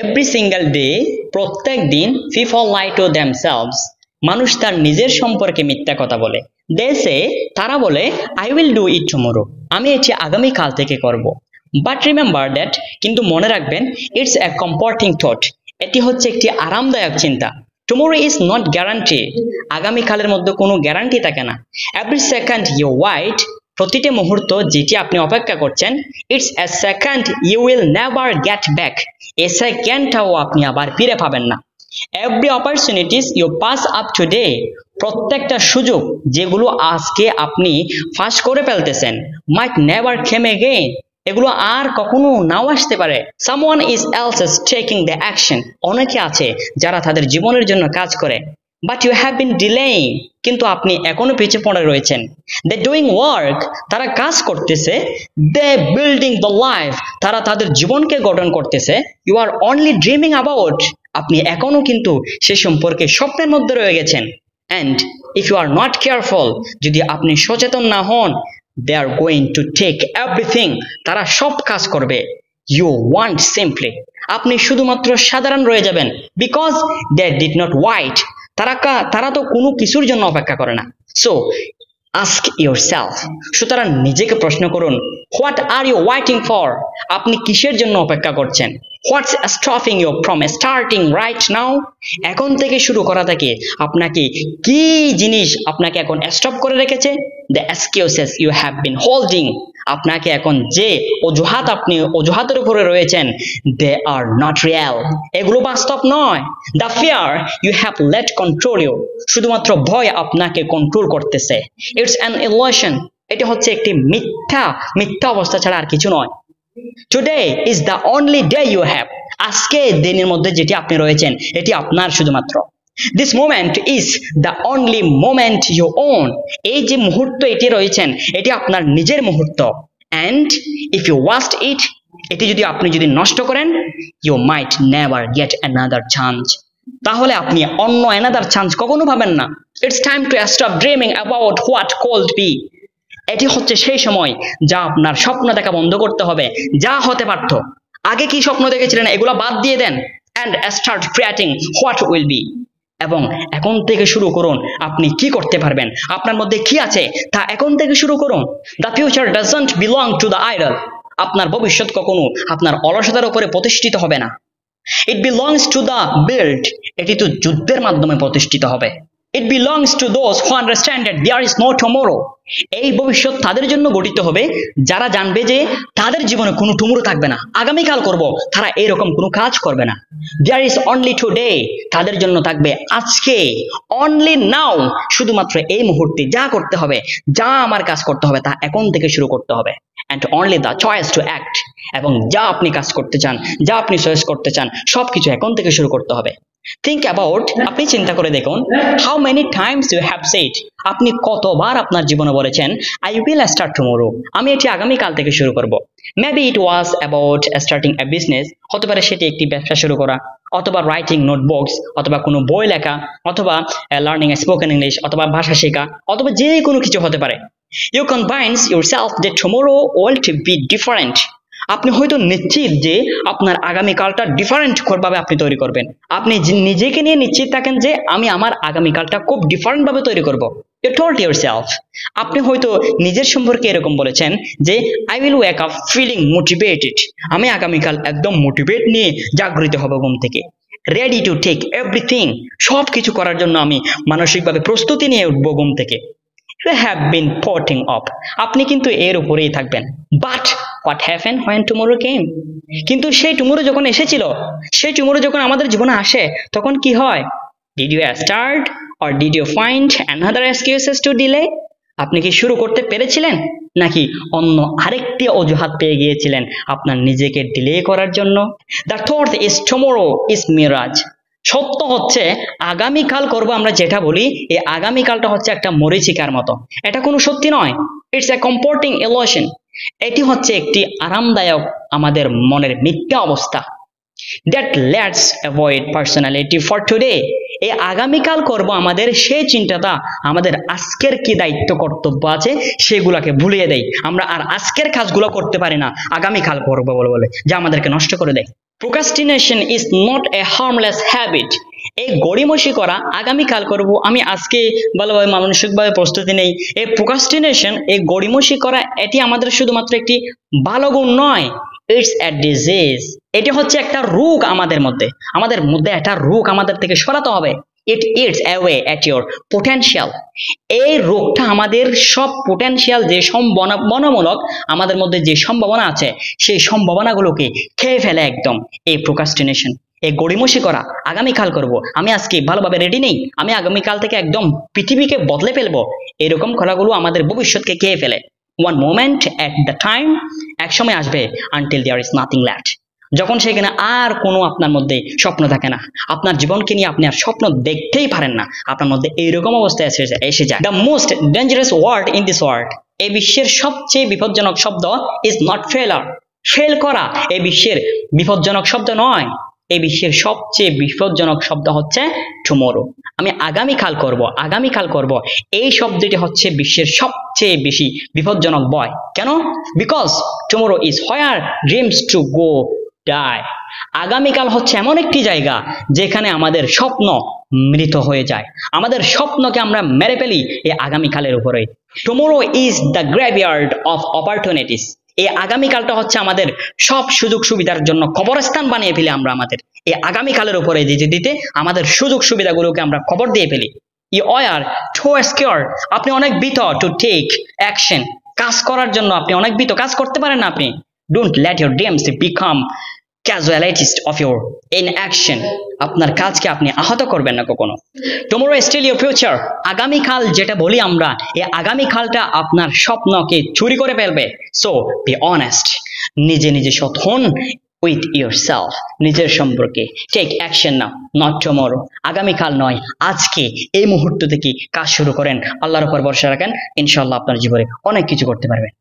Every single day, প্রত্যেক দিন people লাই two themselves, মানুষ তার নিজের সম্পর্কে মিথ্যা কথা বলে। দে সে, তারা বলে I will do it tomorrow, আমি এটি আগামীকাল থেকে করব। বাট রিমেম্বার দ্যাট, কিন্তু মনে রাখবেন, ইটস এ কমফর্টিং থট, এটি হচ্ছে একটি আরামদায়ক চিন্তা। টুমরো ইজ নট গ্যারান্টি, আগামীকালের মধ্যে কোনো গ্যারান্টি থাকে না। এভরি সেকেন্ড ইউ ওয়াইট, প্রতিটি মুহূর্ত যেটি আপনি অপেক্ষা করছেন, it's a second you will never get back, এ সেকেন্ডটাও আপনি আবার ফিরে পাবেন না। Every opportunities you pass up today, প্রত্যেকটা সুযোগ যেগুলো আজকে আপনি ফাঁস করে ফেলতেছেন, মাইট নেভার কেম এগেইন, এগুলো আর কখনো নাও আসতে পারে। Someone is else is taking the action, অনেকে আছে যারা তাদের জীবনের জন্য কাজ করে। But you have been delaying, কিন্তু আপনি এখনো পিছিয়ে পড়ে রয়েছেন। দে ডুইং ওয়ার্ক, তারা কাজ করতেছে। দে বিল্ডিং দ্য লাইফ, তারা তাদের জীবনকে গঠন করতেছে। You are only dreaming about, আপনি এখনো কিন্তু সে সম্পর্কে স্বপ্নের মধ্যে রয়ে গেছেন। And if you are not careful, যদি আপনি সচেতন না হন, they are going to take everything, তারা সব কাজ করবে। ইউ ওয়ান্ট সিম্পলি, আপনি শুধুমাত্র সাধারণ রয়ে যাবেন। Because they did not wait, তারা তো কোনো কিছুর জন্য অপেক্ষা করে না। সো আস্ক ইয়োরসেলফ, সুতরাং নিজেকে প্রশ্ন করুন, what are you waiting for, আপনি কিসের জন্য অপেক্ষা করছেন? What's stopping you from starting right now, এখন থেকে শুরু করা থেকে আপনাকে কি জিনিস আপনাকে এখন স্টপ করে রেখেছে? The excuses you have been holding, আপনাকে এখন যে আপনি অজুহাতের উপরে রয়েছেন, দে আর নট রিয়েল, এগুলো বাস্তব নয়। The fear you have let control you, শুধুমাত্র ভয় আপনাকে কন্ট্রোল করতেছে। ইটস অ্যান ইলুশন, এটি হচ্ছে একটি মিথ্যা অবস্থা ছাড়া আর কিছু নয়। Today is the only day you have, আজকে দিনের মধ্যে যেটি আপনি রয়েছেন এটি আপনার শুধুমাত্র। This moment is the only moment you own, এই যে মুহূর্ত এটি রয়েছেন এটি আপনার নিজের মুহূর্ত। And if you waste it, এটি যদি আপনি নষ্ট করেন, you might never get another chance, তাহলে আপনি অন্য অ্যানাদার চান্স কখনো পাবেন না। It's time to stop dreaming about what could B, এটি হচ্ছে সেই সময় যা আপনার স্বপ্ন দেখা বন্ধ করতে হবে, যা হতে পারত। আগে কি স্বপ্ন দেখেছিলেন এগুলো বাদ দিয়ে দেন, and start creating what will be, এবং এখন থেকে শুরু করুন আপনি কি করতে পারবেন, আপনার মধ্যে কি আছে তা এখন থেকে শুরু করুন। The future doesn't belong to the idol, আপনার ভবিষ্যৎ কখনো আপনার অলসতার উপরে প্রতিষ্ঠিত হবে না। ইট বিলংস টু দ্য বিল্ড, এটি তো যুদ্ধের মাধ্যমে প্রতিষ্ঠিত হবে। It belongs to those who understand that there is no tomorrow, এই ভবিষ্যৎ তাদের জন্য গঠিত হবে যারা জানবে যে তাদের জীবনে কোনো টুমরো থাকবে না, আগামীকাল করব, তারা এরকম কোনো কাজ করবে না। There is only today, তাদের জন্য থাকবে আজকে। Only now, শুধুমাত্র এই মুহূর্তে যা করতে হবে, যা আমার কাজ করতে হবে তা এখন থেকে শুরু করতে হবে। And only the choice to act, এবং যা আপনি কাজ করতে চান, যা আপনি চয়েস করতে চান, সবকিছু এখন থেকে শুরু করতে হবে। Think about, আপনি চিন্তা করে দেখুন, how many times you have said, আপনি কতবার আপনার জীবনে বলেছেন I will start tomorrow, আমি এটি আগামীকাল থেকে শুরু করব। Maybe it was about starting a business, হতে পারে সেটি একটি ব্যবসা শুরু করা, অথবা রাইটিং নোটবুকস, অথবা কোনো বই লেখা, অথবা লার্নিং স্পোকেন ইংলিশ, অথবা ভাষা শেখা, অথবা যে কোনো কিছু হতে পারে। You convince yourself that tomorrow will be different, আপনি হয়তো নিশ্চিত যে আপনার আগামীকালটা ডিফারেন্ট ভাবে আপনি তৈরি করবেন। আপনি নিজেকে নিয়ে নিশ্চিত থাকেন যে আমি আমার আগামীকালটা খুব ডিফারেন্ট ভাবে তৈরি করব। You told yourself, আপনি হয়তো নিজের সম্পর্কে এরকম বলেছেন যে I will wake up feeling motivated, আমি আগামীকাল একদম মোটিভেট নিয়ে জাগরিত হব ঘুম থেকে। Ready to take everything, সব কিছু করার জন্য আমি মানসিকভাবে প্রস্তুতি নিয়ে উঠবো ঘুম থেকে। You have been putting up, আপনি কিন্তু এর উপরেই থাকবেন। But what happened when tomorrow came, কিন্তু সেই টুমরো যখন এসেছিল, সেই টুমরো যখন আমাদের জীবনে আসে, তখন কি হয়? Did you start or did you find another excuses to delay, আপনি কি শুরু করতে পেরেছিলেন নাকি অন্য আরেকটি অজুহাত পেয়ে গিয়েছিলেন আপনার নিজেকে ডিলে করার জন্য? The thought is tomorrow is mirage, সত্য হচ্ছে আগামীকাল করব আমরা যেটা বলি, এই আগামীকালটা হচ্ছে একটা মরীচিকার মতো, এটা কোনো সত্যি নয়। ইটস এ কমফর্টিং ইলুশন, এটি হচ্ছে একটি আরামদায়ক আমাদের মনের মিথ্যা অবস্থা। That let's avoid personality for today, এই আগামীকাল করব আমাদের সেই চিন্তাটা আমাদের আজকের কি দায়িত্ব কর্তব্য আছে সেগুলোকে ভুলিয়ে দেয়। আমরা আর আজকের কাজগুলো করতে পারি না, আগামীকাল করবো বলে যা আমাদেরকে নষ্ট করে দেয়। Procrastination is not a harmless habit. এই গড়িমসি করা আগামীকাল করব, আমি আজকে ভালোভাবে মানসিকভাবে প্রস্তুতি নেই, এই প্রোক্রাস্টিনেশন, এই গড়িমসি করা, এটি আমাদের শুধুমাত্র একটি ভালো গুণ নয়, ইটস এ ডিজিজ। এটি হচ্ছে একটা রোগ আমাদের মধ্যে একটা রোগ আমাদের থেকে সরাতে হবে। ইট it's away at your potential. এই রোগটা আমাদের সব পোটেনশিয়াল, যে সম্ভাবনামূলক আমাদের মধ্যে যে সম্ভাবনা আছে, সেই সম্ভাবনাগুলোকে খেয়ে ফেলে একদম এই প্রোক্রাস্টিনেশন। এই গড়িমসি করা আগামীকাল করব, আমি আজকে ভালোভাবে রেডি নেই, আমি আগামীকাল থেকে একদম পৃথিবীকে বদলে ফেলবো, এরকম করাগুলো আমাদের ভবিষ্যৎকে খেয়ে ফেলে। One moment at the time, এক সময় আসবে, until there is nothing left, যখন সেখানে আর কোনো আপনার মধ্যে স্বপ্ন থাকে না, আপনার জীবনকে নিয়ে আপনি আর স্বপ্ন দেখতেই পারেন না, আপনার মধ্যে এইরকম অবস্থায় এসে যায়। The most dangerous word in this world, এই বিশ্বের সবচেয়ে বিপজ্জনক শব্দ ইজ নট ফেলার। ফেল করা এই বিশ্বের বিপজ্জনক শব্দ নয়, এই বিশ্বের সবচেয়ে বিপজ্জনক শব্দ হচ্ছে টুমরো। আমি আগামীকাল করব, এই শব্দটি হচ্ছে বিশ্বের সবচেয়ে বেশি বিপজ্জনক ভয়। কেন? Because tomorrow is where dreams to go die. আগামীকাল হচ্ছে এমন একটি জায়গা যেখানে আমাদের স্বপ্ন মৃত হয়ে যায়, আমাদের স্বপ্নকে আমরা মেরে ফেলি এই আগামীকালের উপরে। Tomorrow is the graveyard of opportunities. এই আগামীকালটা হচ্ছে আমাদের সব সুযোগ সুবিধার জন্য কবরস্থান বানিয়ে ফেলি আমরা আমাদের এই আগামীকালের উপরে দিতে আমাদের সুযোগ সুবিধাগুলোকে আমরা কবর দিয়ে ফেলি। ইউ আর টু স্কেয়ার্ড, আপনি অনেক ভীত টু টেক অ্যাকশন, কাজ করার জন্য আপনি অনেক ভীত, কাজ করতে পারেন না আপনি। Don't let your dreams become casualties of your inaction, আপনার কাজকে আপনি আহত করবেন না কখনো। Tomorrow is still your future, আগামীকাল যেটা বলি আমরা, এই আগামীকালটা আপনার স্বপ্নকে চুরি করে ফেলবে। সো বি অনেস্ট, নিজে সৎ হন উইথ ইউর সেলফ, নিজের সম্পর্কে। Take action now, not tomorrow, আগামীকাল নয়, আজকে এই মুহূর্ত থেকে কাজ শুরু করেন, আল্লাহর উপর ভরসা রাখেন, ইনশাআল্লাহ আপনার জীবনে অনেক কিছু করতে পারবেন।